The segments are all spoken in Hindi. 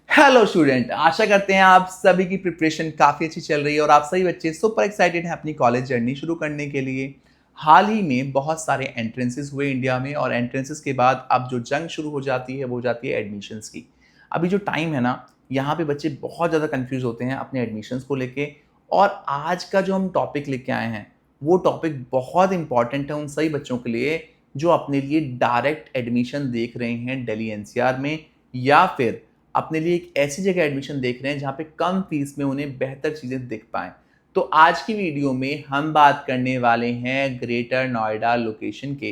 हेलो स्टूडेंट, आशा करते हैं आप सभी की प्रिपरेशन काफ़ी अच्छी चल रही है और आप सभी बच्चे सुपर एक्साइटेड हैं अपनी कॉलेज जर्नी शुरू करने के लिए। हाल ही में बहुत सारे एंट्रेंसेस हुए इंडिया में और एंट्रेंसेस के बाद अब जो जंग शुरू हो जाती है वो हो जाती है एडमिशन्स की। अभी जो टाइम है ना, यहाँ पे बच्चे बहुत ज़्यादा कंफ्यूज होते हैं अपने एडमिशन्स को लेके। और आज का जो हम टॉपिक लेके आए हैं वो टॉपिक बहुत इंपॉर्टेंट है उन सभी बच्चों के लिए जो अपने लिए डायरेक्ट एडमिशन देख रहे हैं दिल्ली एनसीआर में, या फिर अपने लिए एक ऐसी जगह एडमिशन देख रहे हैं जहाँ पे कम फीस में उन्हें बेहतर चीज़ें दिख पाएँ। तो आज की वीडियो में हम बात करने वाले हैं ग्रेटर नोएडा लोकेशन के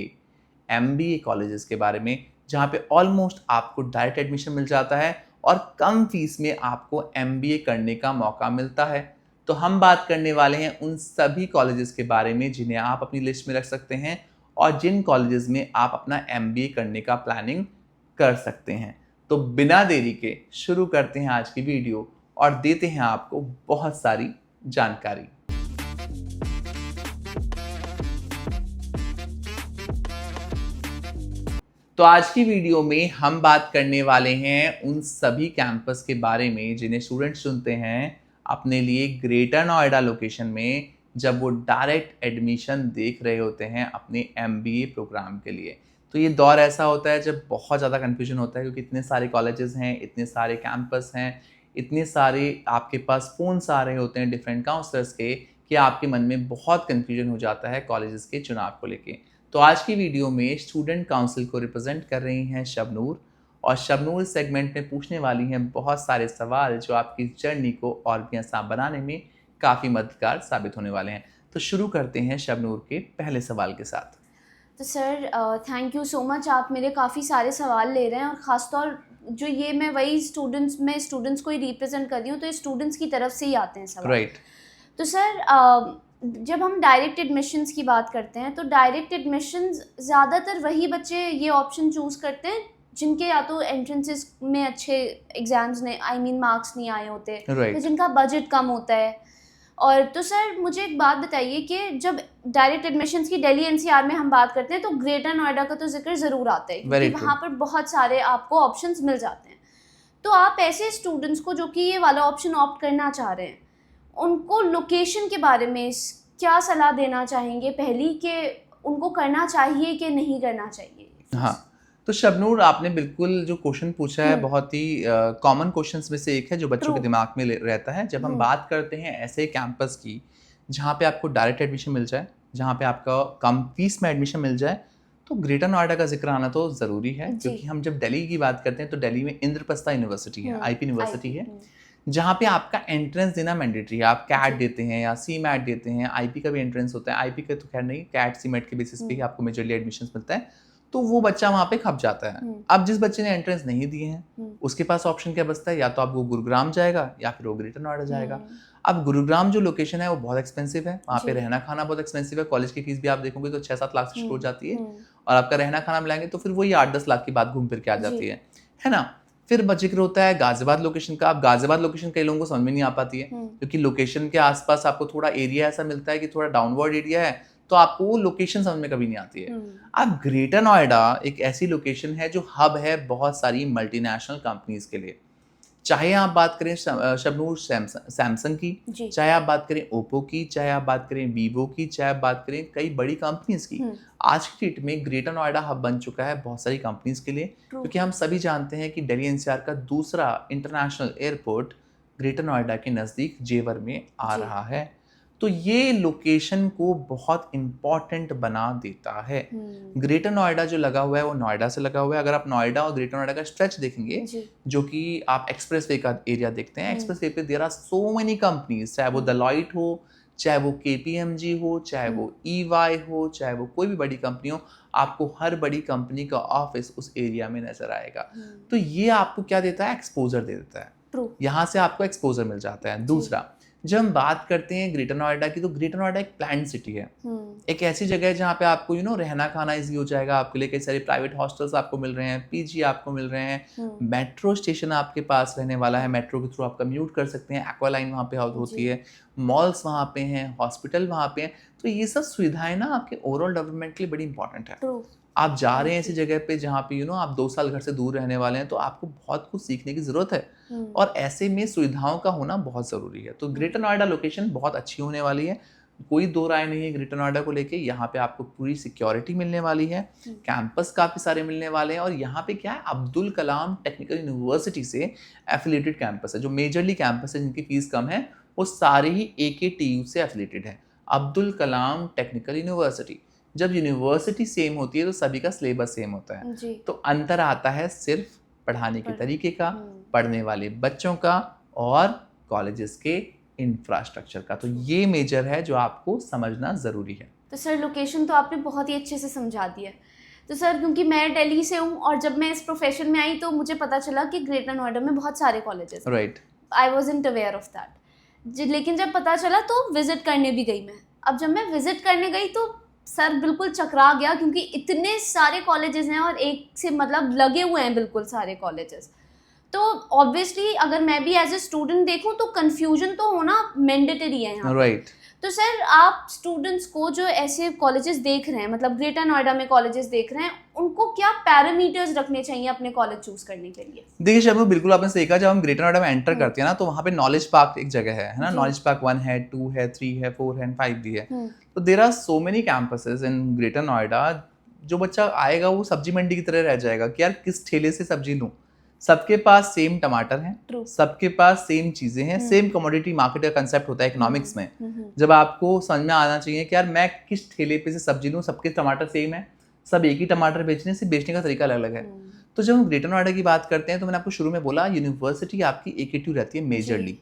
एमबीए कॉलेजेस के बारे में, जहाँ पे ऑलमोस्ट आपको डायरेक्ट एडमिशन मिल जाता है और कम फीस में आपको एमबीए करने का मौका मिलता है। तो हम बात करने वाले हैं उन सभी कॉलेजेस के बारे में जिन्हें आप अपनी लिस्ट में रख सकते हैं और जिन कॉलेजेस में आप अपना एमबीए करने का प्लानिंग कर सकते हैं। तो बिना देरी के शुरू करते हैं आज की वीडियो और देते हैं आपको बहुत सारी जानकारी। तो आज की वीडियो में हम बात करने वाले हैं उन सभी कैंपस के बारे में जिन्हें स्टूडेंट्स चुनते हैं अपने लिए ग्रेटर नोएडा लोकेशन में, जब वो डायरेक्ट एडमिशन देख रहे होते हैं अपने एमबीए प्रोग्राम के लिए। तो ये दौर ऐसा होता है जब बहुत ज़्यादा कन्फ्यूजन होता है, क्योंकि इतने सारे कॉलेजेस हैं, इतने सारे कैंपस हैं, इतने सारे आपके पास फ़ोन्स आ रहे होते हैं डिफरेंट काउंसलर्स के, कि आपके मन में बहुत कन्फ्यूजन हो जाता है कॉलेजेस के चुनाव को लेके। तो आज की वीडियो में स्टूडेंट काउंसिल को रिप्रेजेंट कर रही हैं शबनूर, और शबनूर इस सेगमेंट में पूछने वाली हैं बहुत सारे सवाल जो आपकी जर्नी को और भी आसान बनाने में काफ़ी मददगार साबित होने वाले हैं। तो शुरू करते हैं शबनूर के पहले सवाल के साथ। तो sir thank you so much, आप मेरे काफ़ी सारे सवाल ले रहे हैं और ख़ासतौर जो ये मैं वही स्टूडेंट्स को ही रिप्रेजेंट कर रही हूँ, तो ये स्टूडेंट्स की तरफ से ही आते हैं सवाल। राइट। तो सर जब हम डायरेक्ट एडमिशन्स की बात करते हैं तो डायरेक्ट एडमिशन्स ज़्यादातर वही बच्चे ये ऑप्शन चूज़ करते हैं जिनके या तो एंट्रेंसेस में अच्छे एग्ज़ाम्स ने मार्क्स नहीं आए होते, या जिनका बजट कम होता है। और तो सर मुझे एक बात बताइए कि जब डायरेक्ट एडमिशन्स की दिल्ली एनसीआर में हम बात करते हैं तो ग्रेटर नोएडा का तो जिक्र ज़रूर आता है, क्योंकि वहाँ पर बहुत सारे आपको ऑप्शंस मिल जाते हैं। तो आप ऐसे स्टूडेंट्स को जो कि ये वाला ऑप्शन ऑप्ट करना चाह रहे हैं, उनको लोकेशन के बारे में क्या सलाह देना चाहेंगे पहली, कि उनको करना चाहिए कि नहीं करना चाहिए? हाँ, तो शबनूर, आपने बिल्कुल जो क्वेश्चन पूछा है बहुत ही कॉमन क्वेश्चंस में से एक है जो बच्चों के दिमाग में रहता है। जब हम बात करते हैं ऐसे कैंपस की जहाँ पे आपको डायरेक्ट एडमिशन मिल जाए, जहाँ पे आपका कम फीस में एडमिशन मिल जाए, तो ग्रेटर नोएडा का जिक्र आना तो ज़रूरी है, क्योंकि हम जब दिल्ली की बात करते हैं तो दिल्ली में इंद्रप्रस्थ यूनिवर्सिटी है, आईपी यूनिवर्सिटी है, जहाँ पे आपका एंट्रेंस देना मैंडेटरी है। आप कैट देते हैं या सी मैट देते हैं, आईपी का भी एंट्रेंस होता है। आईपी का तो खैर नहीं, कैट सी मैट के बेसिस पे ही आपको मेजरली एडमिशन मिलता है, तो वो बच्चा वहाँ पे खप जाता है। अब जिस बच्चे ने एंट्रेंस नहीं दिए हैं उसके पास ऑप्शन क्या बचता है, या तो आप वो गुरुग्राम जाएगा या फिर वो ग्रेटर नोएडा जाएगा। अब गुरुग्राम जो लोकेशन है वो बहुत एक्सपेंसिव है, वहाँ पे रहना खाना बहुत एक्सपेंसिव है। कॉलेज की फीस भी आप देखोगे तो 6-7 लाख से शुरू हो जाती है, और आपका रहना खाना मिलाएंगे तो फिर वही 8-10 लाख की बात घूम फिर के आ जाती है ना। फिर जिक्र होता है गाजियाबाद लोकेशन का। अब गाजियाबाद लोकेशन कई लोगों को समझ में नहीं आ पाती है, क्योंकि लोकेशन के आसपास आपको थोड़ा एरिया ऐसा मिलता है कि थोड़ा डाउनवर्ड एरिया है, तो आपको वो लोकेशन समझ में कभी नहीं आती है। अब ग्रेटर नोएडा एक ऐसी लोकेशन है जो हब है बहुत सारी मल्टीनेशनल कंपनीज के लिए। चाहे आप बात करें शबनूर सैमसंग की, चाहे आप बात करें ओप्पो की, चाहे आप बात करें वीवो की, चाहे आप बात करें कई बड़ी कंपनीज की, आज की डेट में ग्रेटर नोएडा हब बन चुका है बहुत सारी कंपनीज के लिए। क्योंकि हम सभी जानते हैं कि दिल्ली एनसीआर का दूसरा इंटरनेशनल एयरपोर्ट ग्रेटर नोएडा के नज़दीक जेवर में आ रहा है। तो ये लोकेशन को बहुत इम्पॉर्टेंट बना देता है। ग्रेटर नोएडा जो लगा हुआ है वो नोएडा से लगा हुआ है। अगर आप नोएडा और ग्रेटर नोएडा का स्ट्रेच देखेंगे, जो कि आप एक्सप्रेसवे का एरिया देखते हैं, एक्सप्रेसवे पे there are so many companies, चाहे वो डेलॉयट हो, चाहे वो केपीएमजी हो, चाहे वो ईवाई हो, चाहे वो कोई भी बड़ी कंपनी हो, आपको हर बड़ी कंपनी का ऑफिस उस एरिया में नजर आएगा। तो ये आपको क्या देता है, एक्सपोजर दे देता है। यहाँ से आपको एक्सपोजर मिल जाता है। दूसरा, जब हम बात करते हैं ग्रेटर नोएडा की, तो ग्रेटर नोएडा एक प्लान्ड सिटी है, एक ऐसी जगह है जहाँ पे आपको रहना खाना इजी हो जाएगा आपके लिए। कई सारे प्राइवेट हॉस्टल्स आपको मिल रहे हैं, पीजी आपको मिल रहे हैं, मेट्रो स्टेशन आपके पास रहने वाला है, मेट्रो के थ्रू आप कम्यूट कर सकते हैं, एक्वा लाइन वहाँ पे होती है, मॉल्स वहाँ पे हैं, हॉस्पिटल वहाँ पे हैं। तो ये सब सुविधाएं ना आपके ओवरऑल डेवलपमेंट के लिए बड़ी इंपॉर्टेंट है। आप जा रहे हैं ऐसी जगह पे जहाँ पे आप 2 साल घर से दूर रहने वाले हैं, तो आपको बहुत कुछ सीखने की ज़रूरत है और ऐसे में सुविधाओं का होना बहुत ज़रूरी है। तो ग्रेटर नोएडा लोकेशन बहुत अच्छी होने वाली है, कोई दो राय नहीं है ग्रेटर नोएडा को लेके। यहाँ पे आपको पूरी सिक्योरिटी मिलने वाली है, कैंपस काफ़ी सारे मिलने वाले हैं और यहाँ पे क्या है, अब्दुल कलाम टेक्निकल यूनिवर्सिटी से एफिलिएटेड कैंपस है। जो मेजरली कैंपस है जिनकी फीस कम है वो सारे ही AKTU से एफिलिएटेड है, अब्दुल कलाम टेक्निकल यूनिवर्सिटी। जब यूनिवर्सिटी सेम होती है तो सभी का सिलेबस सेम होता है, तो अंतर आता है सिर्फ पढ़ाने के तरीके का, पढ़ने वाले बच्चों का और कॉलेजेस के इंफ्रास्ट्रक्चर का। तो ये मेजर है जो आपको समझना ज़रूरी है। तो सर लोकेशन तो आपने बहुत ही अच्छे से समझा दिया। तो सर क्योंकि मैं दिल्ली से हूँ और जब मैं इस प्रोफेशन में आई तो मुझे पता चला कि ग्रेटर नोएडा में बहुत सारे कॉलेजेस हैं। Right, I wasn't aware of that. लेकिन जब पता चला तो विज़िट करने भी गई मैं। अब जब मैं विज़िट करने गई तो सर बिल्कुल चकरा गया, क्योंकि इतने सारे कॉलेजेस हैं और एक से मतलब लगे हुए हैं बिल्कुल सारे कॉलेजेस। तो ऑब्वियसली अगर मैं भी एज ए स्टूडेंट देखूं तो कंफ्यूजन तो होना मैंडेटरी है यहाँ। राइट। तो सर आप स्टूडेंट्स को जो ऐसे कॉलेजेस देख रहे हैं, मतलब ग्रेटर नोएडा में कॉलेजेस देख रहे हैं, उनको क्या पैरामीटर्स रखने चाहिए अपने कॉलेज चूज करने के लिए? देखिए शर्मू, बिल्कुल आपने सही कहा। जब हम ग्रेटर नोएडा में एंटर करते हैं ना तो वहाँ पे नॉलेज पार्क एक जगह है ना, नॉलेज पार्क 1 है, 2 है, 3 है, 4 है, 5 भी है। तो there are so many campuses in Greater Noida. जो बच्चा आएगा वो सब्जी मंडी की तरह रह जाएगा कि यार किस ठेले से सब्जी लूँ। सबके पास सेम टमाटर हैं, सबके पास सेम चीजें हैं, सेम कमोडिटी मार्केट का कंसेप्ट होता है इकोनॉमिक्स में। जब आपको समझ में आना चाहिए कि यार मैं किस ठेले पे से सब्जी लूँ, सबके टमाटर सेम है, सब एक ही टमाटर बेचने से बेचने का तरीका अलग अलग है। तो जब हम ग्रेटर नोएडा की बात करते हैं तो मैंने आपको शुरू में बोला यूनिवर्सिटी आपकी AKTU रहती है majorly.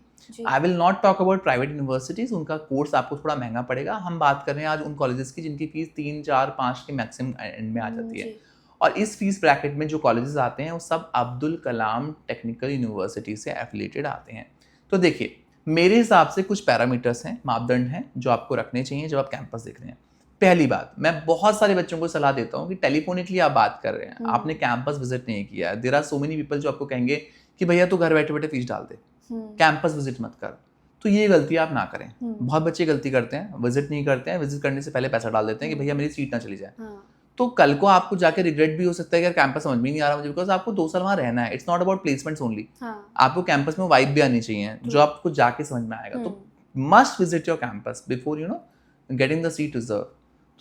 I will not talk about private universities, उनका कोर्स आपको थोड़ा महंगा पड़ेगा। हम बात कर रहे हैं आज उन कॉलेजेस की जिनकी फीस 3, 4, 5 के मैक्सिमम एंड में आ जाती है। और इस फीस ब्रैकेट में जो कॉलेजेस आते हैं वो सब अब्दुल कलाम टेक्निकल यूनिवर्सिटी से एफिलिएटेड आते हैं। तो देखिए मेरे हिसाब से कुछ पैरामीटर्स हैं, मापदंड हैं जो आपको रखने चाहिए जब आप कैंपस देख रहे हैं। पहली बात, मैं बहुत सारे बच्चों को सलाह देता हूँ कि टेलीफोनिकली आप बात कर रहे हैं, आपने कैंपस विजिट नहीं किया है। There are so many people जो आपको कहेंगे कि भैया तू घर बैठे बैठे फीस डाल दे, कैंपस विजिट मत कर। तो ये गलती आप ना करें। बहुत बच्चे गलती करते हैं, विजिट नहीं करते हैं, विजिट करने से पहले पैसा डाल देते हैं कि भैया मेरी सीट ना चली जाए। तो कल को आपको जाके रिग्रेट भी हो सकता है कि यार कैंपस समझ में नहीं आ रहा मुझे, बिकॉज आपको 2 साल वहाँ रहना है। It's not about placements only, आपको कैंपस में वाइब भी आनी चाहिए जो आपको जाके समझ में आएगा। तो must visit your campus before getting the seat reserve.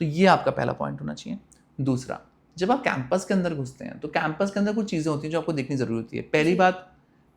तो ये आपका पहला पॉइंट होना चाहिए। दूसरा, जब आप कैंपस के अंदर घुसते हैं तो कैंपस के अंदर कुछ चीज़ें होती हैं जो आपको देखनी ज़रूरी होती है। पहली बात,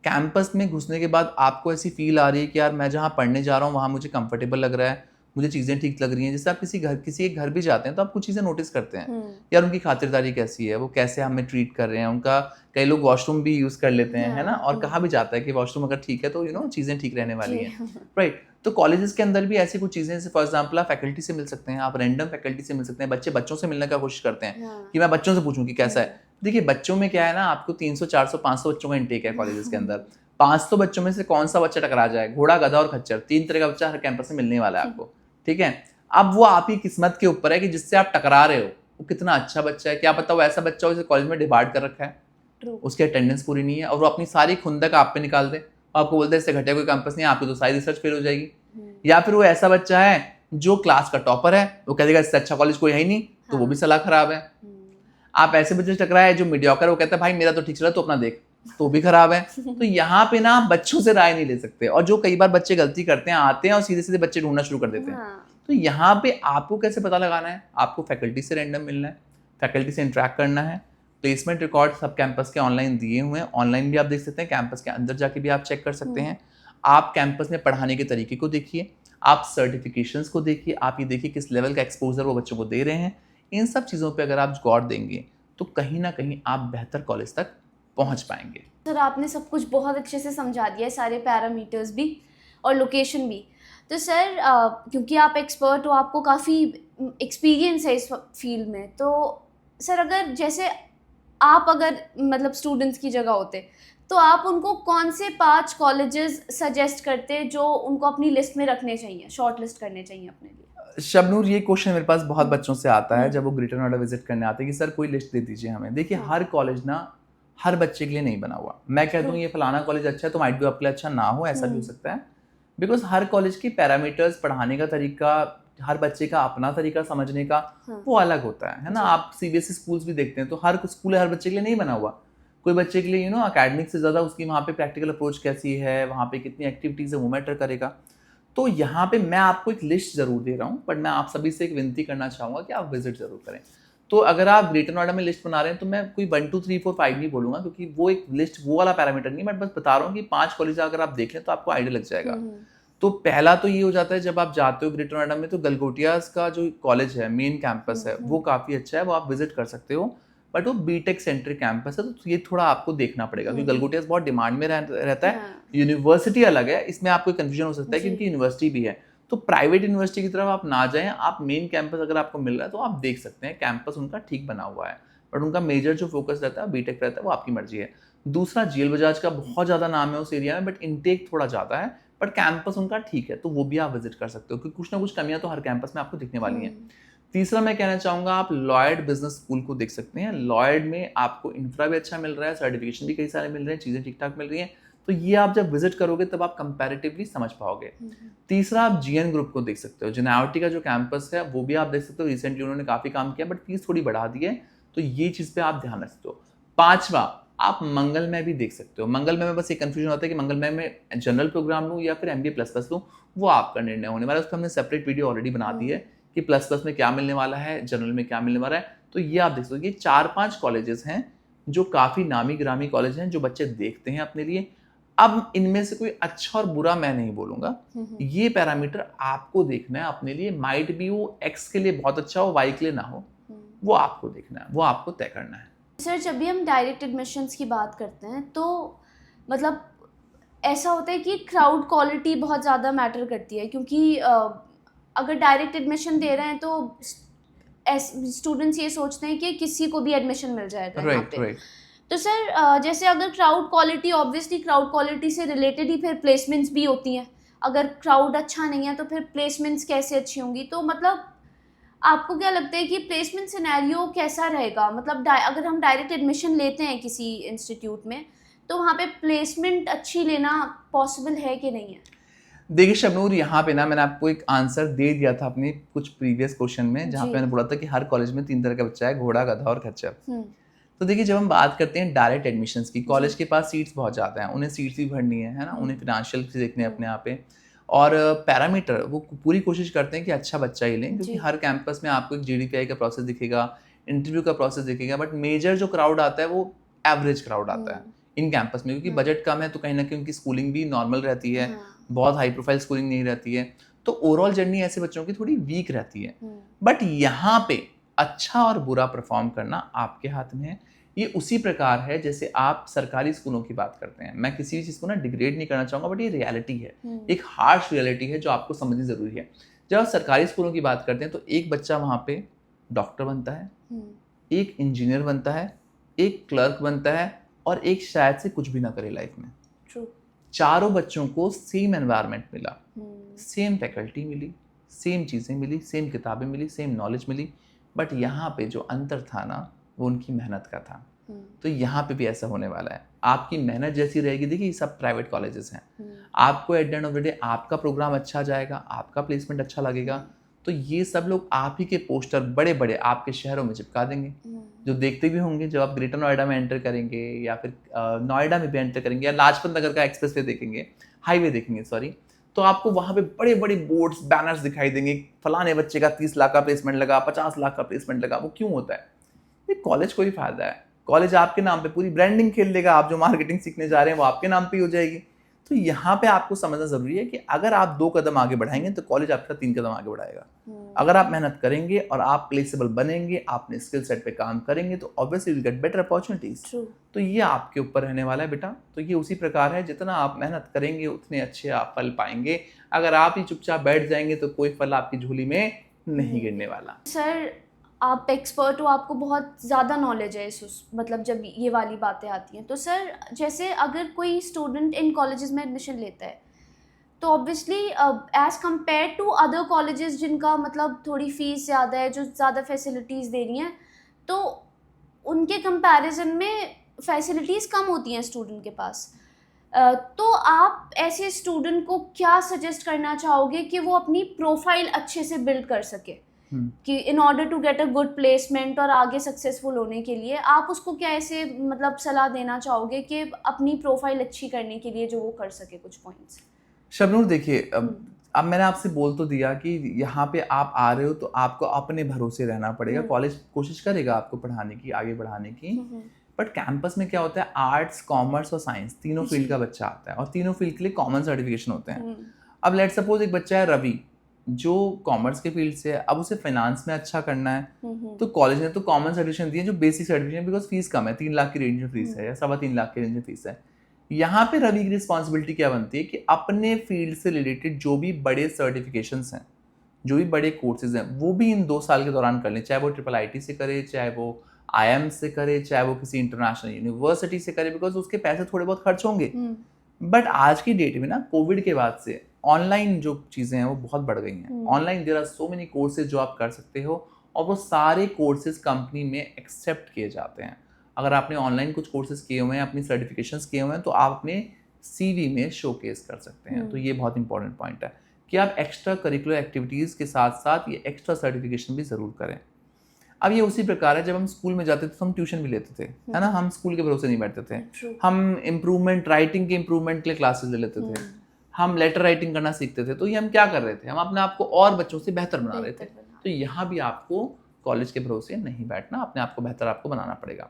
कैंपस में घुसने के बाद आपको ऐसी फील आ रही है कि यार मैं जहाँ पढ़ने जा रहा हूँ वहाँ मुझे कंफर्टेबल लग रहा है, मुझे चीज़ें ठीक लग रही हैं। जैसे आप किसी एक घर भी जाते हैं तो आप कुछ चीज़ें नोटिस करते हैं, यार उनकी खातिरदारी कैसी है, वो कैसे हमें ट्रीट कर रहे हैं, उनका कई लोग वॉशरूम भी यूज़ कर लेते हैं, है ना। और कहा भी जाता है कि वॉशरूम अगर ठीक है तो चीज़ें ठीक रहने वाली हैं, राइट। तो कॉलेजेस के अंदर भी ऐसी कुछ चीज़ें, जैसे फॉर एग्जाम्पल आप फैकल्टी से मिल सकते हैं, आप रैंडम फैकल्टी से मिल सकते हैं। बच्चे बच्चों से मिलने का कोशिश करते हैं कि मैं बच्चों से पूछूं कि कैसा है। देखिए बच्चों में क्या है ना, आपको 300, 400, 500 बच्चों का इंटेक है कॉलेजेस के अंदर। 500 बच्चों में से कौन सा बच्चा टकरा जाए, घोड़ा, गधा और खच्चर, 3 तरह का बच्चा हर कैंपस में मिलने वाला है आपको, ठीक है। अब वो आप ही किस्मत के ऊपर है कि जिससे आप टकरा रहे हो वो कितना अच्छा बच्चा है। क्या पता वो ऐसा बच्चा हो जिसे कॉलेज में डिवाइड कर रखा है, उसकी अटेंडेंस पूरी नहीं है और वो अपनी सारी खुंदक आप पे निकाल दे और आपको बोलते हैं इससे घटिया कोई कैंपस नहीं है, आपकी तो सारी रिसर्च फेल हो जाएगी। या फिर वो ऐसा बच्चा है जो क्लास का टॉपर है, वो कह देगा इससे अच्छा कॉलेज कोई है ही नहीं, तो वो भी सलाह खराब है। आप ऐसे बच्चे से टकराए जो मीडियोकर, वो कहता है भाई मेरा तो ठीक चला तो अपना देख, तो भी खराब है। तो यहाँ पे ना बच्चों से राय नहीं ले सकते। और जो कई बार बच्चे गलती करते हैं, आते हैं और सीधे सीधे बच्चे ढूंढना शुरू कर देते हैं। तो यहाँ पे आपको कैसे पता लगाना है, आपको फैकल्टी से रैंडम मिलना है, फैकल्टी से इंटरेक्ट करना है। प्लेसमेंट रिकॉर्ड सब कैंपस के ऑनलाइन दिए हुए हैं, ऑनलाइन भी आप देख सकते हैं, कैंपस के अंदर जाके भी आप चेक कर सकते हैं। आप कैंपस में पढ़ाने के तरीके को देखिए, आप सर्टिफिकेशंस को देखिए, आप ये देखिए किस लेवल का एक्सपोजर वो बच्चों को दे रहे हैं। इन सब चीज़ों पे अगर आप गौर देंगे तो कहीं ना कहीं आप बेहतर कॉलेज तक पहुंच पाएंगे। सर आपने सब कुछ बहुत अच्छे से समझा दिया है, सारे पैरामीटर्स भी और लोकेशन भी। तो सर क्योंकि आप एक्सपर्ट हो, आपको काफ़ी एक्सपीरियंस है इस फील्ड में, तो सर अगर जैसे आप अगर मतलब स्टूडेंट्स की जगह होते तो आप उनको कौन से 5 कॉलेजेस सजेस्ट करते जो उनको अपनी लिस्ट में रखने चाहिए, शॉर्ट लिस्ट करने चाहिए अपने लिए? शबनूर, ये क्वेश्चन मेरे पास बहुत बच्चों से आता है जब वो ग्रेटर नोएडा विजिट करने आते हैं कि सर कोई लिस्ट दे दीजिए हमें। देखिए हर कॉलेज ना हर बच्चे के लिए नहीं बना हुआ। मैं कह दूँ ये फलाना कॉलेज अच्छा है तो माइट भी आपके लिए अच्छा ना हो, ऐसा भी हो सकता है। बिकॉज हर कॉलेज की पैरामीटर्स, पढ़ाने का तरीका, हर बच्चे का अपना तरीका समझने का हाँ। वो अलग होता है ना। जी। आप सीबीएसई स्कूल्स भी देखते हैं तो हर स्कूल हर बच्चे के लिए नहीं बना हुआ। कोई बच्चे के लिए एकेडमिक से ज़्यादा उसकी वहाँ पे प्रैक्टिकल अप्रोच कैसी है, वहाँ पे कितनी एक्टिविटीज़ है, वो मैटर करेगा। तो यहाँ पे मैं आपको एक लिस्ट ज़रूर दे रहा हूँ, बट मैं आप सभी से एक विनती करना चाहूँगा कि आप विजिट ज़रूर करें। तो अगर आप ग्रेटर नोएडा में लिस्ट बना रहे हैं तो मैं कोई 1 2 3 4 5 नहीं बोलूँगा, क्योंकि वो एक लिस्ट वो वाला पैरामीटर नहीं, मैं बस बता रहा हूँ कि 5 कॉलेज अगर आप देख लें तो आपको आइडिया लग जाएगा। तो पहला तो ये हो जाता है, जब आप जाते हो ग्रेटर नोएडा में तो गलगोटियाज का जो कॉलेज है, मेन कैंपस है, वो काफ़ी अच्छा है, वो आप विजिट कर सकते हो। बट वो बीटेक सेंट्रिक कैंपस है, तो ये थोड़ा आपको देखना पड़ेगा, क्योंकि गलगोटियाज बहुत डिमांड में रहता है। यूनिवर्सिटी अलग है, इसमें आपको कंफ्यूजन हो सकता है क्योंकि यूनिवर्सिटी भी है। तो प्राइवेट यूनिवर्सिटी की तरफ आप ना जाएं, आप मेन कैंपस अगर आपको मिल रहा है तो आप देख सकते हैं, कैंपस उनका ठीक बना हुआ है, बट उनका मेजर जो फोकस रहता है बीटेक रहता है, वो आपकी मर्जी है। दूसरा, जेल बजाज का बहुत ज़्यादा नाम है उस एरिया में, बट इनटेक थोड़ा ज़्यादा है, बट कैंपस उनका ठीक है, तो वो भी आप विजिट कर सकते हो, क्योंकि कुछ ना कुछ कमियां तो हर कैंपस में आपको दिखने वाली हैं। तीसरा मैं कहना चाहूँगा, आप लॉयड बिजनेस स्कूल को देख सकते हैं। लॉयड में आपको इंफ्रा भी अच्छा मिल रहा है, सर्टिफिकेशन भी कई सारे मिल रहे हैं, चीज़ें ठीक ठाक मिल रही हैं, तो ये आप जब विजिट करोगे तब आप कंपैरेटिवली समझ पाओगे। तीसरा, आप जीएन ग्रुप को देख सकते हो। जेनावटी का जो कैंपस है वो भी आप देख सकते हो, रिसेंटली उन्होंने काफ़ी काम किया, बट फीस थोड़ी बढ़ा दी है, तो ये चीज़ पे आप ध्यान रख सकते हो। पांचवा, आप मंगल में भी देख सकते हो। मंगल में बस एक कंफ्यूजन होता है कि मंगल में जनरल प्रोग्राम लूँ या फिर MBA प्लस लूँ, वो आपका निर्णय होने वाला है। उस पर हमने सेपरेट वीडियो ऑलरेडी बना दी है कि प्लस में क्या मिलने वाला है, जनरल में क्या मिलने वाला है, तो ये आप देख सकते हो। ये 4-5 कॉलेजेस हैं जो काफ़ी नामी गिरामी कॉलेज हैं, जो बच्चे देखते हैं अपने लिए। अब इनमें से कोई अच्छा और बुरा मैं नहीं बोलूँगा, ये पैरामीटर आपको देखना है अपने लिए। माइट भी वो X के लिए बहुत अच्छा हो, Y के लिए ना हो, वो आपको देखना है, वो आपको तय करना है। सर, जब भी हम डायरेक्ट एडमिशन्स की बात करते हैं तो मतलब ऐसा होता है कि क्राउड क्वालिटी बहुत ज़्यादा मैटर करती है, क्योंकि अगर डायरेक्ट एडमिशन दे रहे हैं तो स्टूडेंट्स ये सोचते हैं कि किसी को भी एडमिशन मिल जाएगा यहाँ पे। तो सर, जैसे अगर crowd quality, obviously crowd quality से रिलेटेड ही फिर प्लेसमेंट्स भी होती हैं। अगर क्राउड अच्छा नहीं है तो फिर प्लेसमेंट्स कैसे अच्छी होंगी? तो मतलब आपको क्या लगता है कि प्लेसमेंट सिनेरियो कैसा रहेगा? मतलब अगर हम डायरेक्ट एडमिशन लेते हैं किसी इंस्टीट्यूट में, तो वहाँ पे प्लेसमेंट अच्छी लेना पॉसिबल है कि नहीं है? देखिए शबनूर, यहाँ पे ना मैंने आपको एक आंसर दे दिया था अपने कुछ प्रीवियस क्वेश्चन में, जहाँ पे मैंने बोला था कि हर कॉलेज में 3 तरह का बच्चा है, घोड़ा, गधा और खच्चर। तो देखिए, जब हम बात करते हैं डायरेक्ट एडमिशन्स की, कॉलेज के पास सीट्स बहुत ज़्यादा हैं, उन्हें सीट्स भी भरनी है ना, उन्हें फिनेंशियल भी देखने हैं अपने यहाँ पे, और पैरामीटर वो पूरी कोशिश करते हैं कि अच्छा बच्चा ही लें, क्योंकि हर कैंपस में आपको एक GDPI का प्रोसेस दिखेगा, इंटरव्यू का प्रोसेस दिखेगा, बट मेजर जो क्राउड आता है वो एवरेज क्राउड आता है इन कैंपस में, क्योंकि बजट कम है, तो कहीं ना कहीं उनकी स्कूलिंग भी नॉर्मल रहती है, बहुत हाई प्रोफाइल स्कूलिंग नहीं रहती है, तो ओवरऑल जर्नी ऐसे बच्चों की थोड़ी वीक रहती है। बट यहाँ पे अच्छा और बुरा परफॉर्म करना आपके हाथ में है। ये उसी प्रकार है जैसे आप सरकारी स्कूलों की बात करते हैं। मैं किसी भी चीज़ को ना डिग्रेड नहीं करना चाहूँगा, बट ये रियलिटी है, एक हार्श रियलिटी है जो आपको समझनी ज़रूरी है। जब आप सरकारी स्कूलों की बात करते हैं तो एक बच्चा वहाँ पे डॉक्टर बनता है, एक इंजीनियर बनता है, एक क्लर्क बनता है, और एक शायद से कुछ भी ना करे लाइफ में। चारों बच्चों को सेम एनवायरनमेंट मिला, सेम फैकल्टी मिली, सेम चीज़ें मिली, सेम किताबें मिली, सेम नॉलेज मिली, बट यहाँ पे जो अंतर था ना, वो उनकी मेहनत का था। तो यहाँ पे भी ऐसा होने वाला है, आपकी मेहनत जैसी रहेगी। देखिए, ये सब प्राइवेट कॉलेजेस हैं, आपको at the end of the day आपका प्रोग्राम अच्छा जाएगा, आपका प्लेसमेंट अच्छा लगेगा, तो ये सब लोग आप ही के पोस्टर बड़े बड़े आपके शहरों में चिपका देंगे, जो देखते भी होंगे। जब आप ग्रेटर नोएडा में एंटर करेंगे, या फिर नोएडा में भी एंटर करेंगे, या लाजपत नगर का एक्सप्रेसवे देखेंगे, हाईवे देखेंगे सॉरी, तो आपको वहाँ पे बड़े बड़े बोर्ड्स, बैनर्स दिखाई देंगे, फलाने बच्चे का 30 लाख का प्लेसमेंट लगा, 50 लाख का प्लेसमेंट लगा। वो क्यों होता है? ये कॉलेज को ही फायदा है, कॉलेज आपके नाम पे पूरी ब्रांडिंग खेल लेगा, आप जो मार्केटिंग सीखने जा रहे हैं वो आपके नाम पे हो जाएगी। तो यहाँ पे आपको समझना जरूरी है कि अगर आप 2 कदम आगे बढ़ाएंगे तो कॉलेज आपका 3 कदम आगे बढ़ाएगा। अगर आप मेहनत करेंगे और आप प्लेसेबल बनेंगे, आपने स्किल सेट पे काम करेंगे, तो obviously you get better opportunities. तो ये आपके ऊपर रहने वाला है बेटा। तो ये उसी प्रकार है, जितना आप मेहनत करेंगे उतने अच्छे आप फल पाएंगे। अगर आप ही चुपचाप बैठ जाएंगे तो कोई फल आपकी झोली में नहीं गिरने वाला। सर, आप एक्सपर्ट हो, आपको बहुत ज़्यादा नॉलेज है मतलब जब ये वाली बातें आती हैं। तो सर, जैसे अगर कोई स्टूडेंट इन कॉलेजेस में एडमिशन लेता है, तो obviously as compare to other colleges जिनका मतलब थोड़ी फ़ीस ज़्यादा है, जो ज़्यादा फैसिलिटीज़ दे रही हैं, तो उनके कंपैरिजन में फैसिलिटीज़ कम होती हैं स्टूडेंट के पास। तो आप ऐसे स्टूडेंट को क्या सजेस्ट करना चाहोगे कि वो अपनी प्रोफाइल अच्छे से बिल्ड कर सके, कि in order to get a good placement और आगे सक्सेसफुल होने के लिए आप उसको क्या ऐसे मतलब सलाह देना चाहोगे कि अपनी प्रोफाइल अच्छी करने के लिए जो वो कर सके, कुछ पॉइंट्स? शबनूर देखिए, अब मैंने आपसे बोल तो दिया कि यहाँ पे आप आ रहे हो तो आपको अपने भरोसे रहना पड़ेगा। कॉलेज कोशिश करेगा आपको पढ़ाने की, आगे बढ़ाने की, बट कैंपस में क्या होता है, आर्ट्स, कॉमर्स और साइंस तीनों फील्ड का बच्चा आता है और तीनों फील्ड के लिए कॉमन सर्टिफिकेशन होते हैं। अब लेट सपोज एक बच्चा है रवि जो कॉमर्स के फील्ड से है, अब उसे फाइनेंस में अच्छा करना है तो कॉलेज ने तो कॉमन सर्टिफिकेशन दिए जो बेसिक सर्टिफिकेशन, बिकॉज फीस कम है, 3 लाख की रेंज में फीस है या 3.25 लाख की रेंज में फीस है। यहाँ पे रवि की रिस्पॉन्सिबिलिटी क्या बनती है कि अपने फील्ड से रिलेटेड जो भी बड़े सर्टिफिकेशंस हैं, जो भी बड़े कोर्सेज हैं, वो भी इन 2 साल के दौरान कर लें, चाहे वो IIIT से करे, चाहे वो IIM से करे, चाहे वो किसी इंटरनेशनल यूनिवर्सिटी से करे, बिकॉज उसके पैसे थोड़े बहुत खर्च होंगे। बट आज की डेट में ना, कोविड के बाद से ऑनलाइन जो चीज़ें हैं वो बहुत बढ़ गई हैं। Online there are so many courses जो आप कर सकते हो और वो सारे कोर्सेज कंपनी में एक्सेप्ट किए जाते हैं। अगर आपने ऑनलाइन कुछ कोर्सेज किए हुए हैं, अपनी सर्टिफिकेशंस किए हुए हैं, तो आप अपने CV में शोकेस कर सकते हैं। तो ये बहुत इंपॉर्टेंट पॉइंट है कि आप एक्स्ट्रा करिकुलर एक्टिविटीज़ के साथ साथ ये एक्स्ट्रा सर्टिफिकेशन भी ज़रूर करें। अब ये उसी प्रकार है, जब हम स्कूल में जाते थे तो हम ट्यूशन भी लेते थे, है ना, हम स्कूल के भरोसे नहीं बैठते थे। हम इम्प्रूवमेंट, राइटिंग के इम्प्रूवमेंट के लिए क्लासेस ले लेते थे, हम लेटर राइटिंग करना सीखते थे। तो ये हम क्या कर रहे थे, हम अपने आप को और बच्चों से बेहतर बना रहे थे। तो यहाँ भी आपको कॉलेज के भरोसे नहीं बैठना, अपने आप को बेहतर आपको बनाना पड़ेगा।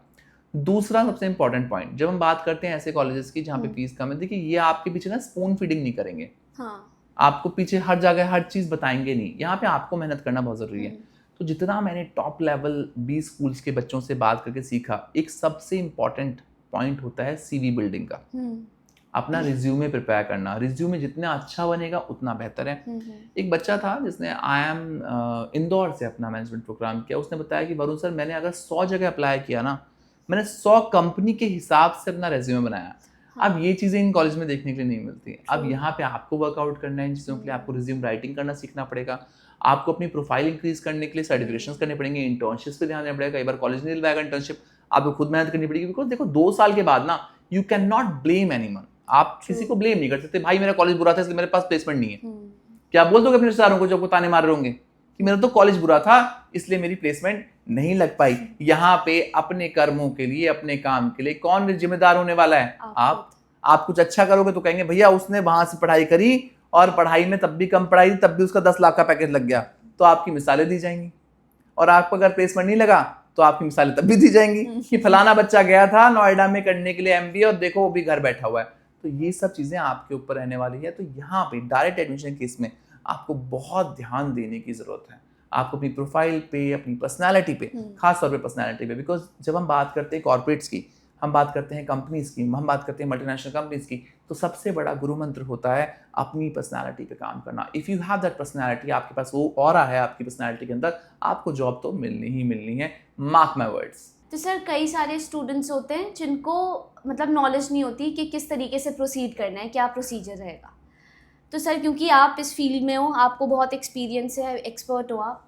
दूसरा सबसे इंपॉर्टेंट पॉइंट, जब हम बात करते हैं ऐसे कॉलेजेस की जहाँ पे फीस कम है, देखिए ये आपके पीछे ना स्पून फीडिंग नहीं करेंगे। आपको पीछे हर जगह हर चीज़ बताएंगे नहीं, यहाँ पे आपको मेहनत करना बहुत ज़रूरी है। तो जितना मैंने टॉप लेवल 20 स्कूल्स के बच्चों से बात करके सीखा, एक सबसे इम्पॉर्टेंट पॉइंट होता है CV बिल्डिंग का। अपना रिज्यूमे प्रिपेयर करना, रिज्यूमे जितना अच्छा बनेगा उतना बेहतर है। एक बच्चा था जिसने IIM इंदौर से अपना मैनेजमेंट प्रोग्राम किया, उसने बताया कि वरुण सर, मैंने अगर 100 जगह अप्लाई किया ना, मैंने 100 कंपनी के हिसाब से अपना रेज्यूमे बनाया। अब ये चीज़ें इन कॉलेज में देखने के लिए नहीं मिलती। अब यहाँ पे आपको वर्कआउट करना है इन चीज़ों के लिए, आपको रिज्यूम राइटिंग करना सीखना पड़ेगा, आपको अपनी प्रोफाइल इंक्रीज करने के लिए सर्टिफिकेशंस करने पड़ेंगे, इंटर्नशिप्स पे ध्यान देना पड़ेगा। कई बार कॉलेज नहीं दिलवाएगा इंटर्नशिप, आपको खुद मेहनत करनी पड़ेगी। बिकॉज देखो 2 साल के बाद ना, you can not blame anyone. आप किसी को ब्लेम नहीं कर सकते, भाई मेरा कॉलेज बुरा था इसलिए मेरे पास प्लेसमेंट नहीं है। क्या आप बोल दोगे अपने रिश्तेदारों को जो आपको ताने मार रहे होंगे कि मेरा तो कॉलेज बुरा था इसलिए मेरी प्लेसमेंट नहीं लग पाई? यहाँ पे अपने कर्मों के लिए, अपने काम के लिए कौन जिम्मेदार होने वाला है? आप कुछ अच्छा करोगे तो कहेंगे भैया उसने वहां से पढ़ाई करी और पढ़ाई में तब भी कम पढ़ाई, तब भी उसका 10 लाख का पैकेज लग गया, तो आपकी मिसालें दी जाएंगी। और आपको अगर प्लेसमेंट नहीं लगा तो आपकी मिसालें तब भी दी जाएंगी कि फलाना बच्चा गया था नोएडा में करने के लिए MBA और देखो वो भी घर बैठा हुआ है। तो ये सब चीजें आपके ऊपर रहने वाली है। तो यहाँ पे डायरेक्ट एडमिशन केस में आपको बहुत ध्यान देने की जरूरत है, आपको अपनी प्रोफाइल पे, अपनी पर्सनैलिटी पे, खास तौर पे पर्सनैलिटी पे। बिकॉज जब हम बात करते हैं कॉर्पोरेट्स की, हम बात करते हैं कंपनीज की, हम बात करते हैं मल्टीनेशनल कंपनीज की, तो सबसे बड़ा गुरु मंत्र होता है अपनी पर्सनैलिटी पे काम करना। If you have that personality, आपके पास वो ऑरा है आपकी पर्सनैलिटी के अंदर, आपको जॉब तो मिलनी ही मिलनी है, मार्क माय वर्ड्स। तो सर कई सारे स्टूडेंट्स होते हैं जिनको मतलब नॉलेज नहीं होती कि किस तरीके से प्रोसीड करना है, क्या प्रोसीजर रहेगा। तो सर क्योंकि आप इस फील्ड में हो, आपको बहुत एक्सपीरियंस है, एक्सपर्ट हो आप,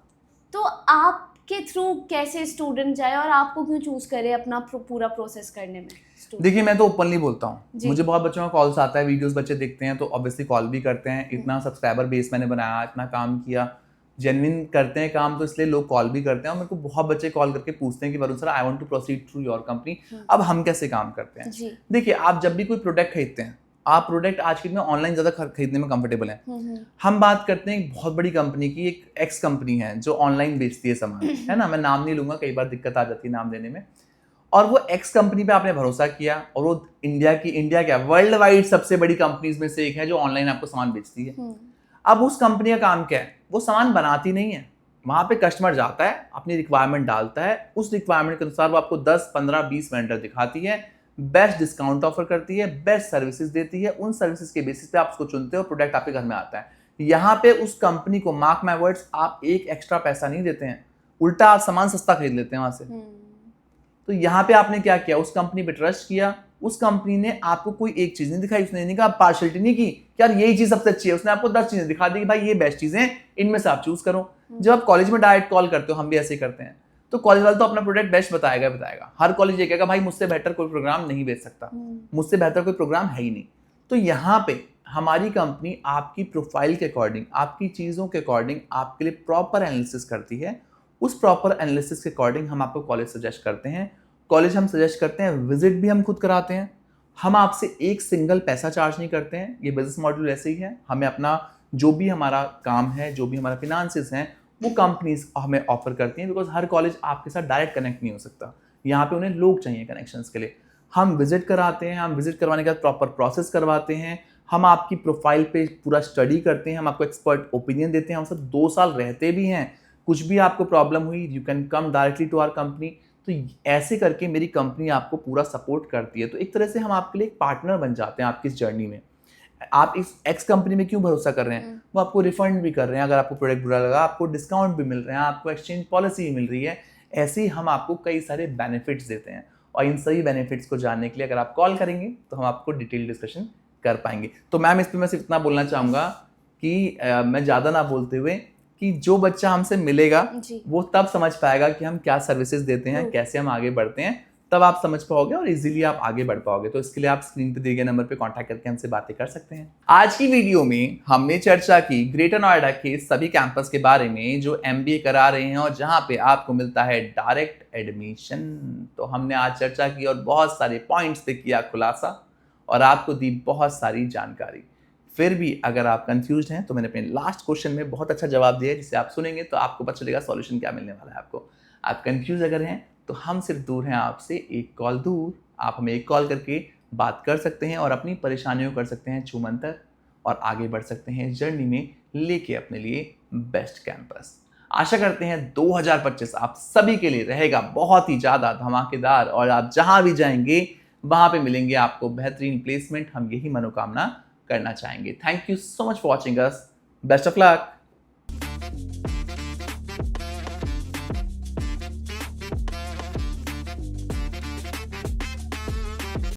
तो आपके थ्रू कैसे स्टूडेंट जाए और आपको क्यों चूज करे अपना पूरा प्रोसेस करने में? देखिए मैं तो ओपनली बोलता हूँ, मुझे बहुत बच्चों का कॉल्स आता है, वीडियोस बच्चे देखते हैं तो ऑब्वियसली कॉल भी करते हैं। इतना सब्सक्राइबर बेस मैंने बनाया, इतना काम किया, जेन्युइन करते हैं काम, तो इसलिए लोग कॉल भी करते हैं। और मेरे को बहुत बच्चे कॉल करके पूछते हैं कि Varun sir I want to proceed through your company, अब हम कैसे काम करते हैं? देखिए आप जब भी कोई प्रोडक्ट खरीदते हैं, आप प्रोडक्ट आज के दिन में ऑनलाइन ज्यादा खरीदने में कंफर्टेबल हैं। हम बात करते हैं एक बहुत बड़ी कंपनी की, एक एक्स कंपनी है जो ऑनलाइन बेचती है सामान, है ना, मैं नाम नहीं लूंगा, कई बार दिक्कत आ जाती है नाम देने में। और वो एक्स कंपनी पे आपने भरोसा किया और वो इंडिया क्या वर्ल्ड वाइड सबसे बड़ी कंपनीज में से एक है जो ऑनलाइन आपको सामान बेचती है। अब उस कंपनी का काम क्या है? वो सामान बनाती नहीं है, वहां पे कस्टमर जाता है, अपनी रिक्वायरमेंट डालता है, उस रिक्वायरमेंट के अनुसार वो आपको 10, 15, 20 वेंडर दिखाती है, बेस्ट डिस्काउंट ऑफर करती है, बेस्ट सर्विसेज देती है, उन सर्विसेज के बेसिस पे आप उसको चुनते हो, प्रोडक्ट आपके घर में आता है। यहाँ पे उस कंपनी को, मार्क माय वर्ड्स, आप एक एक्स्ट्रा पैसा नहीं देते हैं, उल्टा आप सामान सस्ता खरीद लेते हैं वहां से। तो यहाँ पे आपने क्या किया? उस कंपनी पे ट्रस्ट किया, उस कंपनी ने आपको कोई एक चीज नहीं दिखाई, उसने नहीं कहा, पार्शलिटी नहीं की कि यार यही चीज सबसे अच्छी है, उसने आपको 10 चीजें दिखा दी कि भाई ये बेस्ट चीजें, इनमें से आप चूज करो। जब आप कॉलेज में डायरेक्ट कॉल करते हो, हम भी ऐसे ही करते हैं, तो कॉलेज वाला तो अपना प्रोडक्ट बेस्ट बताएगा। हर कॉलेज ये कहेगा भाई मुझसे बेहतर कोई प्रोग्राम नहीं बेच सकता, मुझसे बेहतर कोई प्रोग्राम है ही नहीं। तो यहाँ पे हमारी कंपनी आपकी प्रोफाइल के अकॉर्डिंग, आपकी चीज़ों के अकॉर्डिंग आपके लिए प्रॉपर एनालिसिस करती है। उस प्रॉपर एनालिसिस के अकॉर्डिंग हम आपको कॉलेज सजेस्ट करते हैं। कॉलेज हम सजेस्ट करते हैं, विजिट भी हम खुद कराते हैं। हम आपसे एक सिंगल पैसा चार्ज नहीं करते हैं। ये बिजनेस मॉडल ऐसे ही है। हमें अपना जो भी हमारा काम है, जो भी हमारा फिनांसेस हैं, वो कंपनीज हमें ऑफर करती हैं, बिकॉज हर कॉलेज आपके साथ डायरेक्ट कनेक्ट नहीं हो सकता। यहाँ पे उन्हें लोग चाहिए कनेक्शंस के लिए। हम विजिट कराते हैं, हम विजिट करवाने के बाद प्रॉपर प्रोसेस करवाते हैं, हम आपकी प्रोफाइल पे पूरा स्टडी करते हैं, हम आपको एक्सपर्ट ओपिनियन देते हैं, हम सब 2 साल रहते भी हैं। कुछ भी आपको प्रॉब्लम हुई, you can come directly to our company. तो ऐसे करके मेरी कंपनी आपको पूरा सपोर्ट करती है। तो एक तरह से हम आपके लिए एक पार्टनर बन जाते हैं आपकी इस जर्नी में। आप इस एक्स कंपनी में क्यों भरोसा कर रहे हैं? वो आपको रिफंड भी कर रहे हैं, अगर आपको प्रोडक्ट बुरा लगा आपको डिस्काउंट भी मिल रहे हैं, आपको एक्सचेंज पॉलिसी भी मिल रही है। ऐसे ही हम आपको कई सारे बेनिफिट्स देते हैं, और इन सभी बेनिफिट्स को जानने के लिए अगर आप कॉल करेंगे तो हम आपको डिटेल डिस्कशन कर पाएंगे। तो मैम, इस पर मैं सिर्फ इतना बोलना चाहूँगा कि मैं ज़्यादा ना बोलते हुए, कि जो बच्चा हमसे मिलेगा वो तब समझ पाएगा कि हम क्या सर्विसेज देते हैं, कैसे हम आगे बढ़ते हैं, तब आप समझ पाओगे और इजीली आप आगे बढ़ पाओगे। तो इसके लिए आप स्क्रीन पे दिए गए नंबर पे कांटेक्ट करके हमसे बातें कर सकते हैं। आज की वीडियो में हमने चर्चा की ग्रेटर नोएडा के सभी कैंपस के बारे में जो MBA करा रहे हैं और जहां पे आपको मिलता है डायरेक्ट एडमिशन। तो हमने आज चर्चा की और बहुत सारे पॉइंट्स पे किया खुलासा और आपको दी बहुत सारी जानकारी। फिर भी अगर आप कंफ्यूज हैं तो मैंने अपने लास्ट क्वेश्चन में बहुत अच्छा जवाब दिया है, जिसे आप सुनेंगे तो आपको पता चलेगा सॉल्यूशन क्या मिलने वाला है आपको। आप कंफ्यूज अगर हैं तो हम सिर्फ दूर हैं आपसे एक कॉल दूर। आप हमें एक कॉल करके बात कर सकते हैं और अपनी परेशानियों कर सकते हैं छूमंतर, और आगे बढ़ सकते हैं जर्नी में लेके अपने लिए बेस्ट कैंपस। आशा करते हैं 2025 आप सभी के लिए रहेगा बहुत ही ज़्यादा धमाकेदार, और आप जहां भी जाएंगे वहां पे मिलेंगे आपको बेहतरीन प्लेसमेंट। हम यही मनोकामना करना चाहेंगे। Thank you so much for watching us. Best of luck.